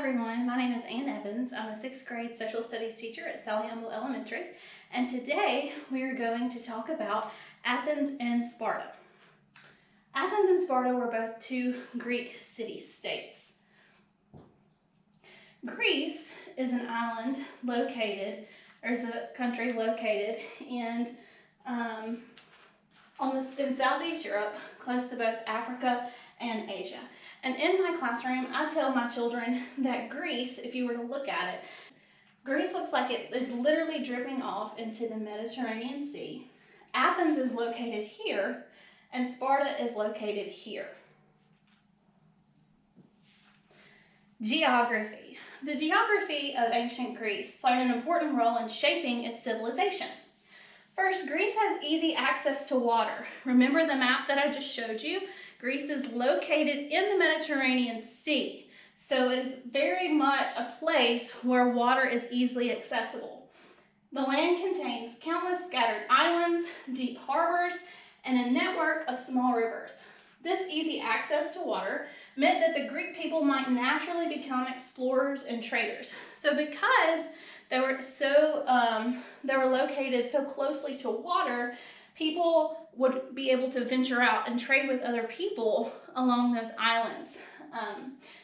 everyone, my name is Ann Evans. I'm a 6th grade social studies teacher at Sally Humble Elementary, and today we are going to talk about Athens and Sparta. Athens and Sparta were both two Greek city-states. Greece is an island located, or is a country located in Southeast Europe, close to both Africa and Asia. And in my classroom, I tell my children that Greece, if you were to look at it, Greece looks like it is literally dripping off into the Mediterranean Sea. Athens is located here, and Sparta is located here. Geography. The geography of ancient Greece played an important role in shaping its civilization. First, Greece has easy access to water. Remember the map that I just showed you? Greece is located in the Mediterranean Sea, so it is very much a place where water is easily accessible. The land contains countless scattered islands, deep harbors, and a network of small rivers. This easy access to water meant that the Greek people might naturally become explorers and traders. So because they were located so closely to water, people would be able to venture out and trade with other people along those islands.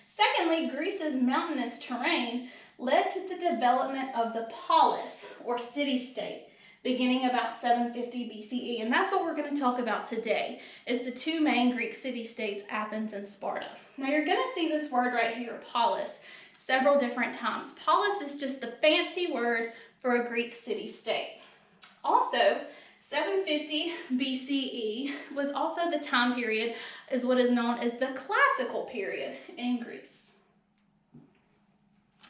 Secondly, Greece's mountainous terrain led to the development of the polis, or city-state, beginning about 750 BCE. And that's what we're going to talk about today, is the two main Greek city-states, Athens and Sparta. Now you're going to see this word right here, polis, several different times. Polis is just the fancy word for a Greek city-state. Also, 750 BCE was also the time period is what is known as the classical period in Greece.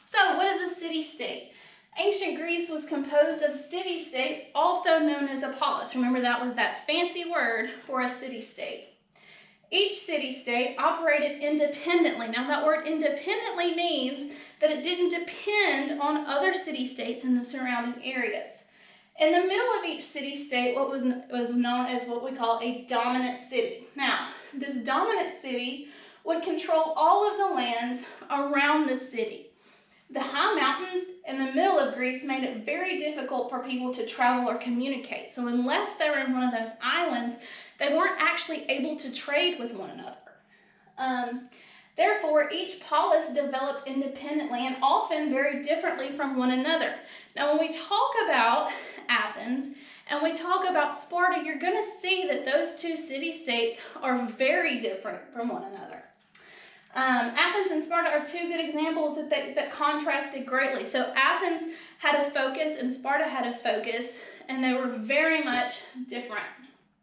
So what is a city-state? Ancient Greece was composed of city-states, also known as a polis. Remember, that was that fancy word for a city-state. Each city-state operated independently. Now that word independently means that it didn't depend on other city-states in the surrounding areas. In the middle of each city-state, what was known as what we call a dominant city. Now, this dominant city would control all of the lands around the city. The high mountains in the middle of Greece made it very difficult for people to travel or communicate. So unless they were in one of those islands, they weren't actually able to trade with one another. Therefore, each polis developed independently and often very differently from one another. Now, when we talk about Athens and we talk about Sparta, you're going to see that those two city-states are very different from one another. Athens and Sparta are two good examples that contrasted greatly. So Athens had a focus and Sparta had a focus, and they were very much different.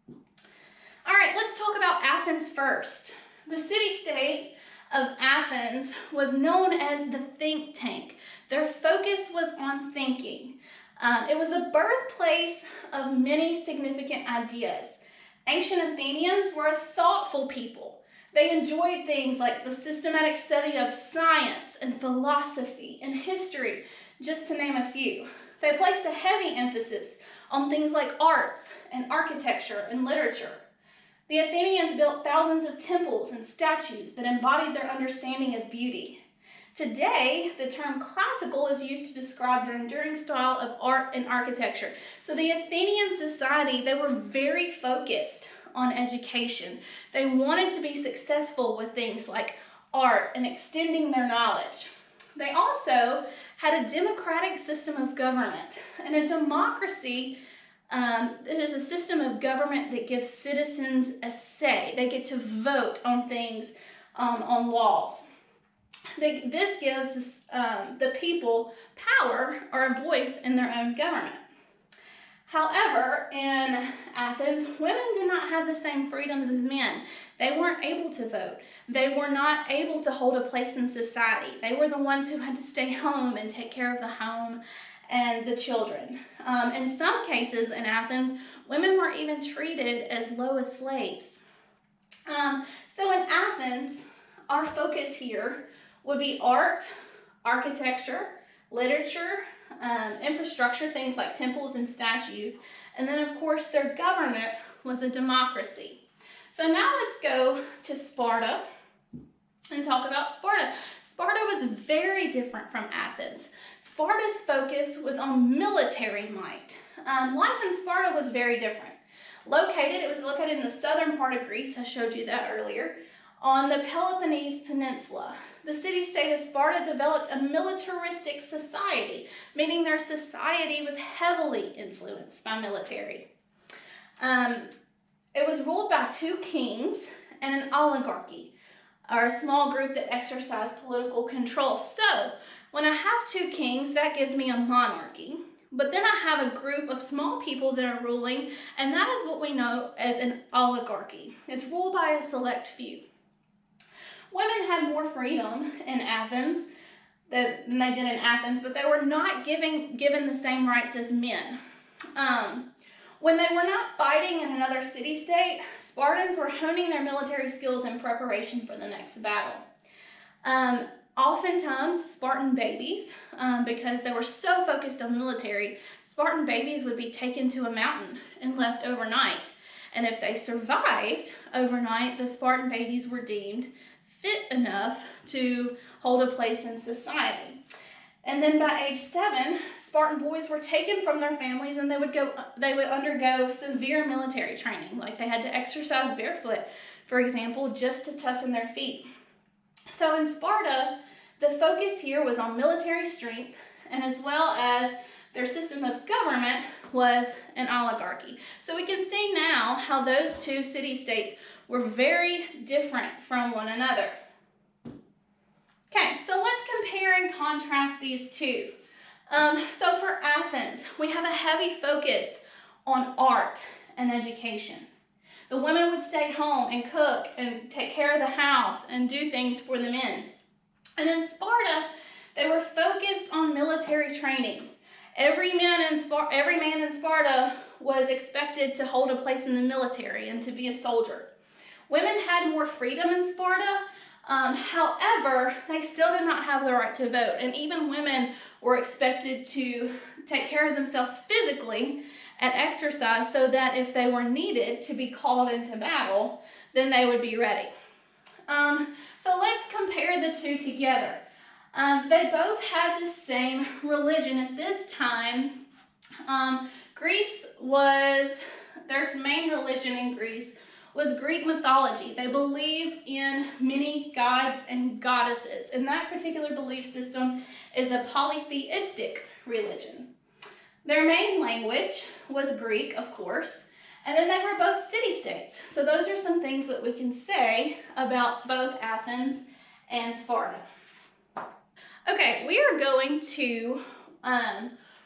All right, let's talk about Athens first. The city-state of Athens was known as the think tank. Their focus was on thinking. It was a birthplace of many significant ideas. Ancient Athenians were a thoughtful people. They enjoyed things like the systematic study of science and philosophy and history, just to name a few. They placed a heavy emphasis on things like arts and architecture and literature. The Athenians built thousands of temples and statues that embodied their understanding of beauty. Today, the term classical is used to describe their enduring style of art and architecture. So the Athenian society, they were very focused on education. They wanted to be successful with things like art and extending their knowledge. They also had a democratic system of government, and a democracy it is a system of government that gives citizens a say. They get to vote on things, on laws. This gives the people power or a voice in their own government. However, in Athens, women did not have the same freedoms as men. They weren't able to vote. They were not able to hold a place in society. They were the ones who had to stay home and take care of the home and the children. In some cases in Athens, women were even treated as low as slaves. So in Athens, our focus here would be art, architecture, literature, infrastructure, things like temples and statues, and then of course their government was a democracy. So now let's go to Sparta and talk about Sparta. Sparta was was very different from Athens. Sparta's focus was on military might. Life in Sparta was very different. It was located in the southern part of Greece, I showed you that earlier, on the Peloponnese Peninsula. The city-state of Sparta developed a militaristic society, meaning their society was heavily influenced by military. It was ruled by 2 kings and an oligarchy, or a small group that exercised political control. So, when I have 2 kings, that gives me a monarchy. But then I have a group of small people that are ruling, and that is what we know as an oligarchy. It's ruled by a select few. Women had more freedom in Athens than they did in Athens, but they were not given the same rights as men. When they were not fighting in another city-state, Spartans were honing their military skills in preparation for the next battle. Oftentimes, Spartan babies, because they were so focused on military, Spartan babies would be taken to a mountain and left overnight. And if they survived overnight, the Spartan babies were deemed fit enough to hold a place in society. And then by age 7, Spartan boys were taken from their families and they would undergo severe military training. Like they had to exercise barefoot, for example, just to toughen their feet. So in Sparta, the focus here was on military strength, and as well as their system of government was an oligarchy. So we can see now how those 2 city-states were very different from one another. Okay, so let's compare and contrast these 2. So for Athens, we have a heavy focus on art and education. The women would stay home and cook and take care of the house and do things for the men. And in Sparta, they were focused on military training. Every man in Sparta was expected to hold a place in the military and to be a soldier. Women had more freedom in Sparta. However, they still did not have the right to vote, and even women were expected to take care of themselves physically and exercise so that if they were needed to be called into battle, then they would be ready. So let's compare the 2 together. They both had the same religion at this time. Their main religion in Greece was Greek mythology. They believed in many gods and goddesses, and that particular belief system is a polytheistic religion. Their main language was Greek, of course, and then they were both city-states. So those are some things that we can say about both Athens and Sparta. Okay, we are going to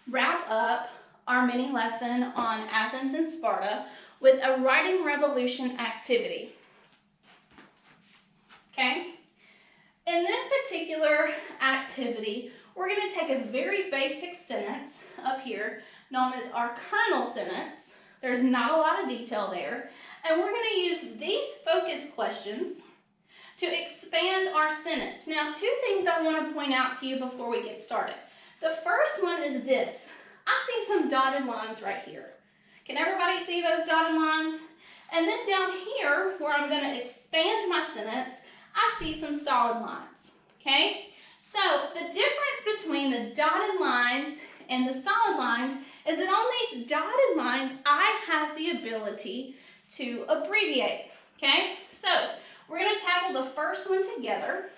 wrap up our mini lesson on Athens and Sparta with a writing revolution activity. Okay? In this particular activity, we're going to take a very basic sentence up here known as our kernel sentence. There's not a lot of detail there. And we're going to use these focus questions to expand our sentence. Now, 2 things I want to point out to you before we get started. The first one is this. I see some dotted lines right here. Can everybody see those dotted lines? And then down here, where I'm going to expand my sentence, I see some solid lines. Okay? So, the difference between the dotted lines and the solid lines is that on these dotted lines, I have the ability to abbreviate. Okay? So, we're going to tackle the first one together.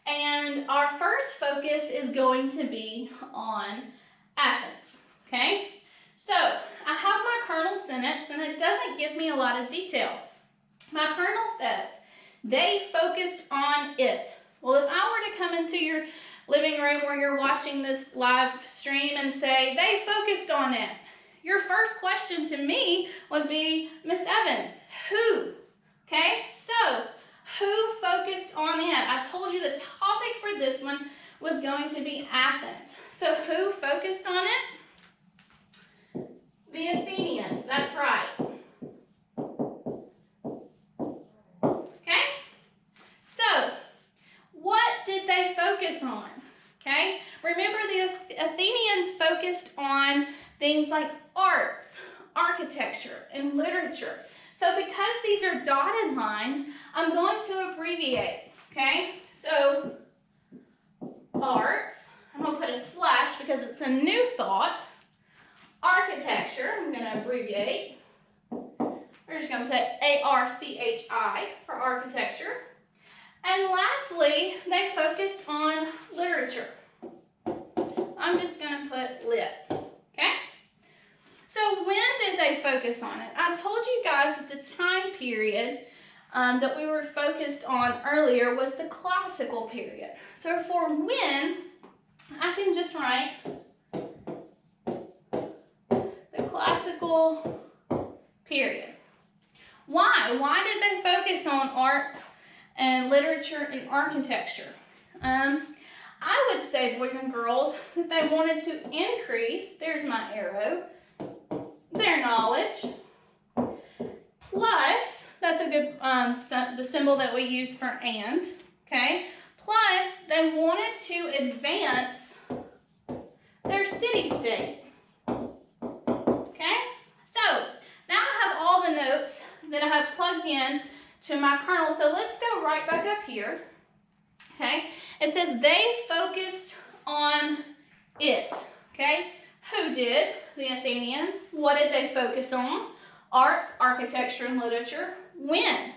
And our first focus is going to be on Athens. Okay? So, I have my kernel sentence, and it doesn't give me a lot of detail. My kernel says, they focused on it. Well, if I were to come into your living room where you're watching this live stream and say, they focused on it, your first question to me would be, Miss Evans, who? Okay, so who focused on it? I told you the topic for this one was going to be Athens. So who focused on it? The Athenians, that's right. Okay, so what did they focus on? Okay, remember the Athenians focused on things like arts, architecture, and literature. So because these are dotted lines, I'm going to abbreviate, okay? So arts, I'm going to put a slash because it's a new thought, architecture, I'm going to abbreviate. We're just going to put ARCHI for architecture. And lastly, they focused on literature. I'm just going to put lit, okay? So when did they focus on it? I told you guys that the time period that we were focused on earlier was the classical period. So for when, I can just write the classical period. Why? Why did they focus on arts and literature and architecture? I would say, boys and girls, that they wanted to increase, there's my arrow, their knowledge, plus, that's a good, the symbol that we use for and, okay? Plus, they wanted to advance their city-state, okay? So, now I have all the notes that I have plugged in to my kernel, so let's go right back up here, okay? It says they focused on it, okay? Who did? The Athenians. What did they focus on? Arts, architecture, and literature. When?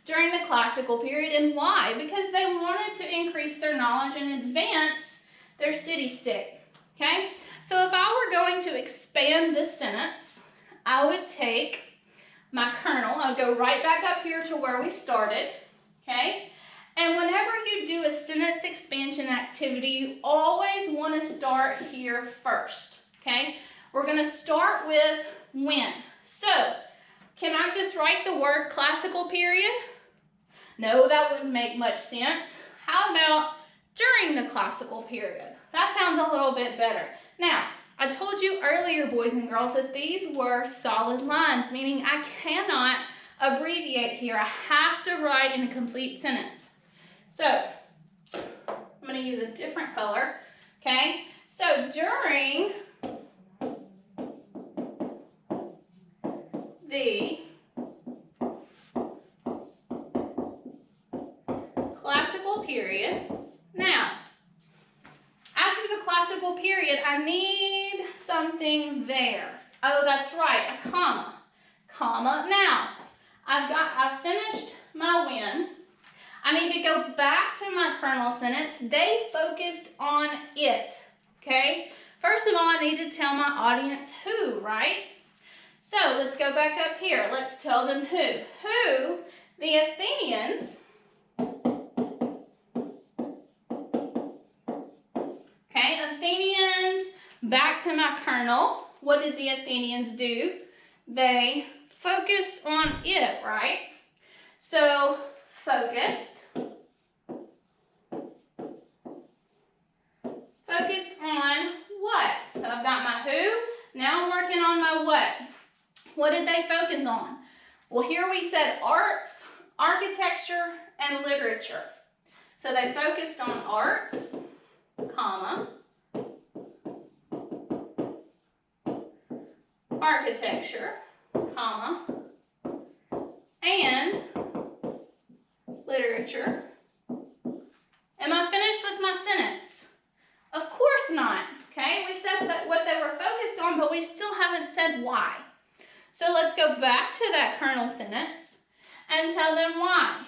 During the classical period. And why? Because they wanted to increase their knowledge and advance their city-state. Okay? So if I were going to expand this sentence, I would take my kernel. I would go right back up here to where we started. Okay? And whenever you do a sentence expansion activity, you always want to start here first. Okay? We're going to start with when. So, can I just write the word classical period? No, that wouldn't make much sense. How about during the classical period? That sounds a little bit better. Now, I told you earlier, boys and girls, that these were solid lines, meaning I cannot abbreviate here. I have to write in a complete sentence. So, I'm going to use a different color, okay? So, during the classical period. Now, after the classical period, I need something there. Oh, that's right, a comma. Comma. Now, I've finished my when. I need to go back to my kernel sentence. They focused on it, okay? First of all, I need to tell my audience who, right? So let's go back up here. Let's tell them who. Who? The Athenians. Okay, Athenians. Back to my kernel. What did the Athenians do? They focused on it, right? So focused. Focused on what? So I've got my who. Now I'm working on my what. What did they focus on? Well, here we said arts, architecture, and literature. So they focused on arts, comma, architecture, comma, and literature. Am I finished with my sentence? Of course not, okay? We said that what they were focused on, but we still haven't said why. So let's go back to that kernel sentence and tell them why.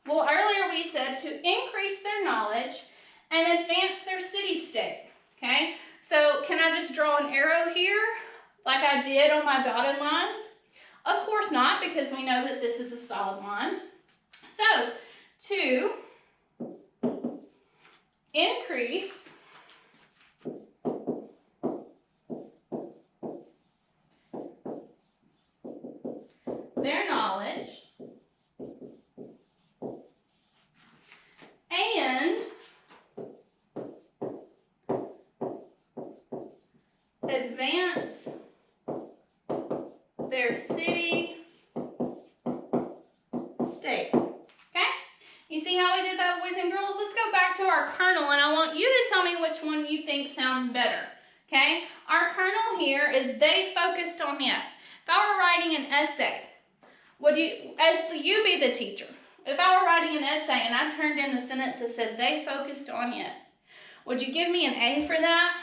Well, earlier we said to increase their knowledge and advance their city-state, okay? So can I just draw an arrow here like I did on my dotted lines? Of course not, because we know that this is a solid line. So, to increase their knowledge and advance their city state. Okay? You see how we did that, boys and girls? Let's go back to our kernel, and I want you to tell me which one you think sounds better. Okay? Our kernel here is they focused on it. If I were writing an essay, would you be the teacher? If I were writing an essay and I turned in the sentence that said they focused on it, Would you give me an A for that?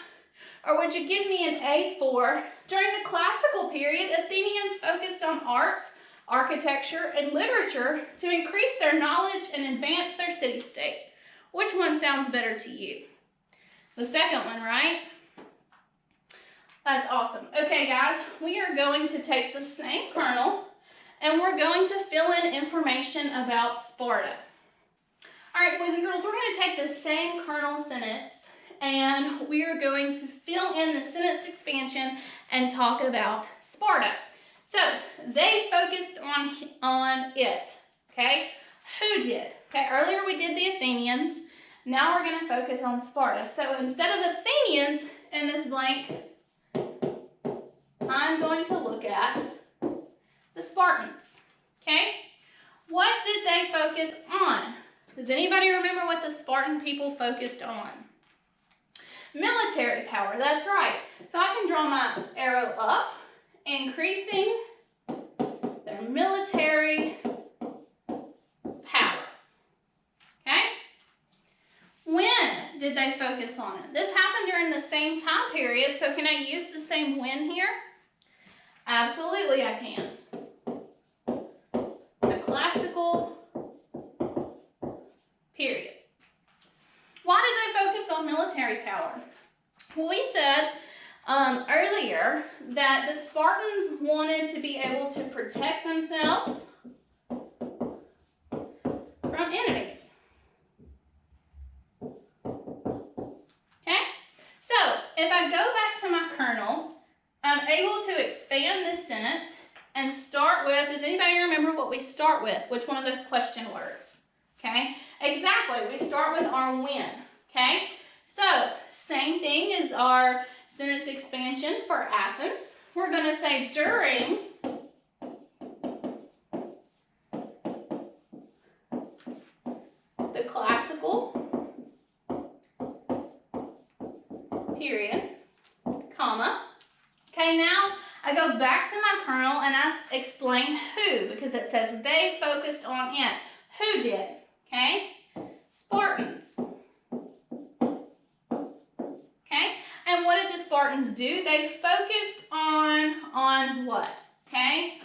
Or would you give me an A for, during the classical period, Athenians focused on arts, architecture, and literature to increase their knowledge and advance their city-state? Which one sounds better to you? The second one, right? That's awesome. Okay, guys, we are going to take the same kernel and we're going to fill in information about Sparta. All right, boys and girls, we're going to take the same kernel sentence and we are going to fill in the sentence expansion and talk about Sparta. So, they focused on it, okay? Who did? Okay, earlier we did the Athenians. Now we're going to focus on Sparta. So, instead of Athenians in this blank, I'm going to look at the Spartans, okay? What did they focus on? Does anybody remember what the Spartan people focused on? Military power, that's right. So I can draw my arrow up, increasing their military power, okay? When did they focus on it? This happened during the same time period, so can I use the same when here? Absolutely I can. The classical period. Why did they focus on military power? Well, we said earlier that the Spartans wanted to be able to protect themselves from enemies. Okay? So, if I go back to my kernel, I'm able to expand this sentence and start with, does anybody remember what we start with? Which one of those question words? Okay? Exactly, we start with our when. Okay? So, same thing as our sentence expansion for Athens. We're going to say during the classical period, comma. Okay, now I go back to my kernel and I explain who, because it says they focused on it. Who did? Okay? Spartans. Okay? And what did the Spartans do? They focused on what? Okay?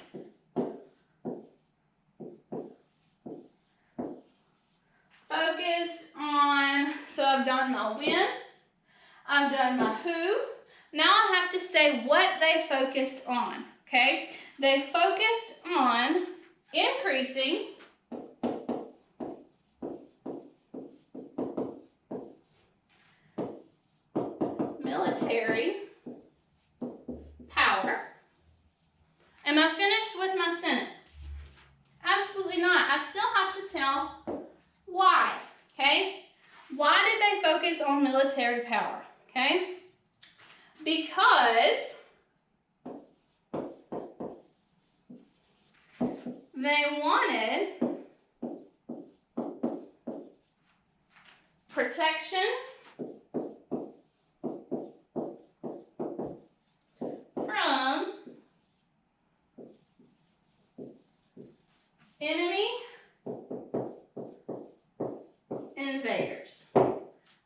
Focused on, so I've done my when, I've done my who. Now I have to say what they focused on, okay? They focused on increasing military power. Am I finished with my sentence? Absolutely not. I still have to tell why, okay? Why did they focus on military power, okay? Because they wanted protection from enemy invaders.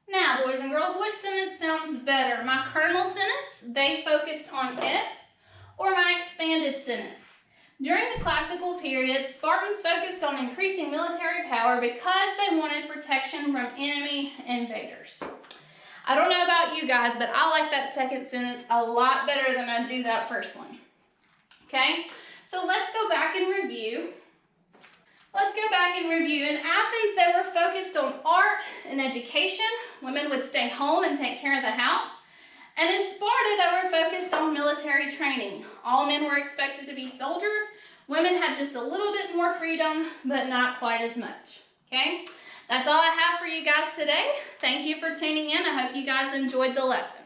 Now, boys and girls, which sentence sounds better? My kernel sentence, they focused on it, or my expanded sentence? During the classical period, Spartans focused on increasing military power because they wanted protection from enemy invaders. I don't know about you guys, but I like that second sentence a lot better than I do that first one. Okay, so let's go back and review. In Athens, they were focused on art and education. Women would stay home and take care of the house. And in Sparta, they were focused on military training. All men were expected to be soldiers. Women had just a little bit more freedom, but not quite as much. Okay? That's all I have for you guys today. Thank you for tuning in. I hope you guys enjoyed the lesson.